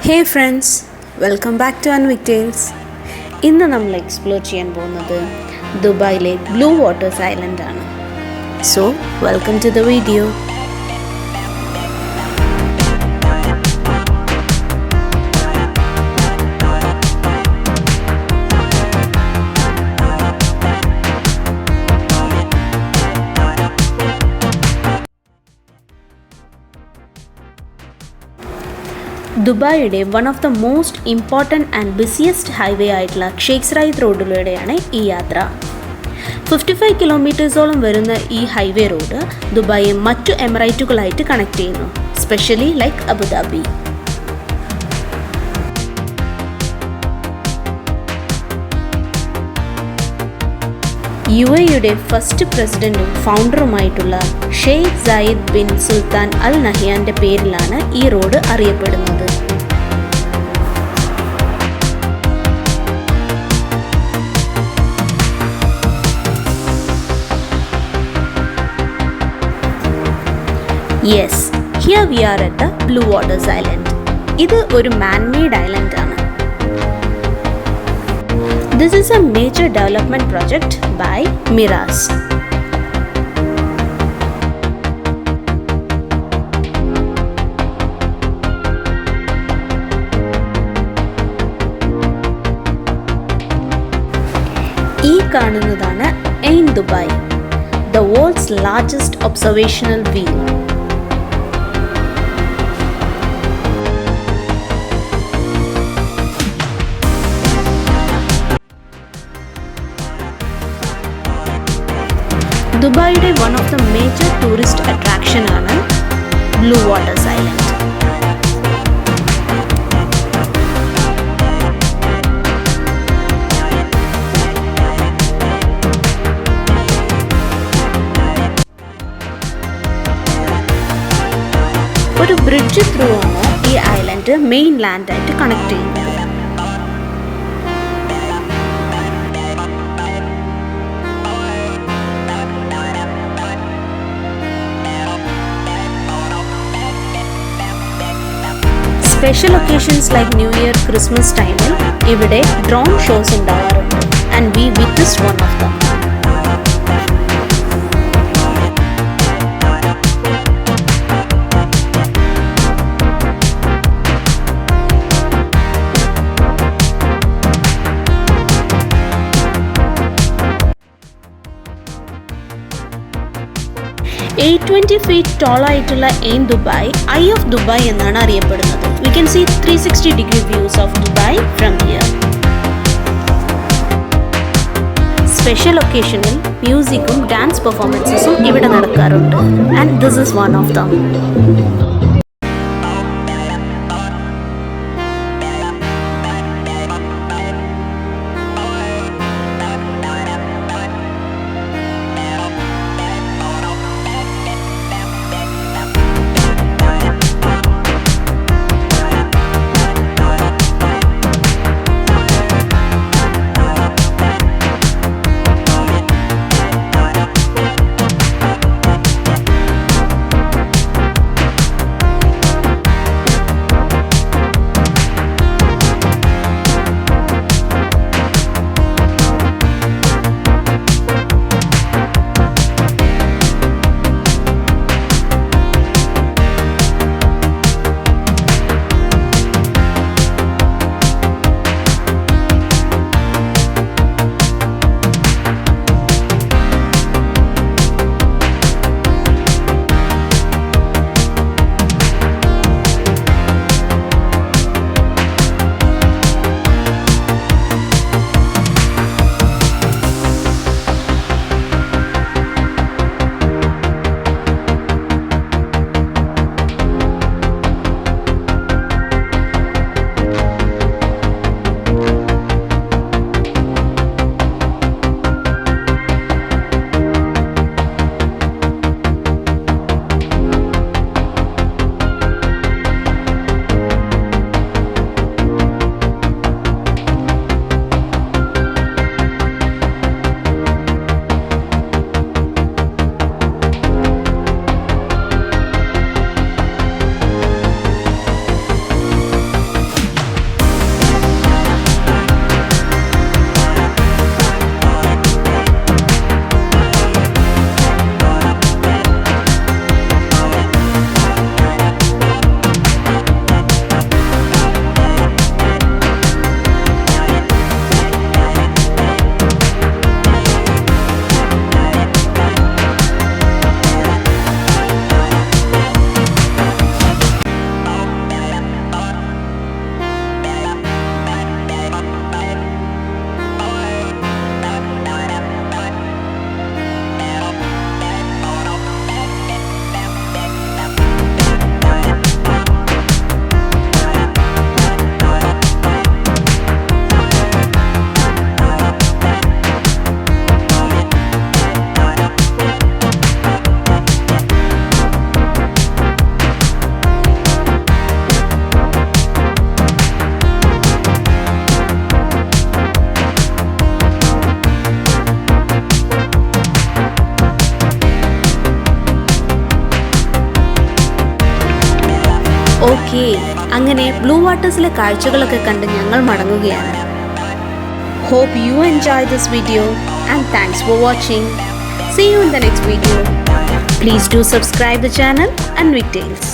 Hey friends, welcome back to anviktales. ഇന്ന് നമ്മൾ explore ചെയ്യാൻ പോകുന്നത് ദുബായിലെ ബ്ലൂ വാട്ടേഴ്സ് ഐലൻഡ് ആണ്. So welcome to the video. ദുബായിയുടെ one of the most important and busiest highway ആയിട്ടുള്ള ഷെയ്ഖ് സയ്യിദ് റോഡിലൂടെയാണ് ഈ യാത്ര. 55 കിലോമീറ്റേഴ്സോളം വരുന്ന ഈ ഹൈവേ റോഡ് ദുബായിയെ മറ്റു എമിറേറ്റുകളായിട്ട് കണക്ട് ചെയ്യുന്നു, സ്പെഷ്യലി ലൈക്ക് അബുദാബി. UAEയുടെ ഫസ്റ്റ് പ്രസിഡന്റും ഫൗണ്ടറുമായിട്ടുള്ള Sheikh Zayed bin Sultan Al നഹ്യാന്റെ പേരിലാണ് ഈ റോഡ് അറിയപ്പെടുന്നത്. Yes, here we are at the Bluewaters Island. ഇത് ഒരു man-made island ആണ്. This is a major development project by Miraz. ഈ കാണുന്നതാണ് Ain Dubai, the world's largest observational wheel. ദുബായിയുടെ one of the major tourist attraction ആണ് Bluewaters Island. ഒരു bridge through ആണ് ഈ ഐലൻഡ് മെയിൻ ലാൻഡായിട്ട് കണക്ട് ചെയ്യുന്നത്. Special occasions like new year, Christmas ടൈമിൽ ഇവിടെ ഡ്രോൺ ഷോസ് ഉണ്ടാവാറുണ്ട്. And we witnessed one of them. $820 feet tall ആയിട്ടുള്ള Ain Dubai, Eye of Dubai എന്നാണ് അറിയപ്പെടുന്നത്. We can see 360-degree views of Dubai from here. Special ഒക്കേഷനിൽ മ്യൂസിക്കും dance പെർഫോമൻസസും ഇവിടെ നടക്കാറുണ്ട്. And this is one of them. Okay, അങ്ങനെ blue വാട്ടേഴ്സിലെ കാഴ്ചകളൊക്കെ കണ്ട് ഞങ്ങൾ മടങ്ങുകയാണ്. Hope you enjoy this video and thanks for watching. See you in the next video. Please do subscribe the channel Anviktales.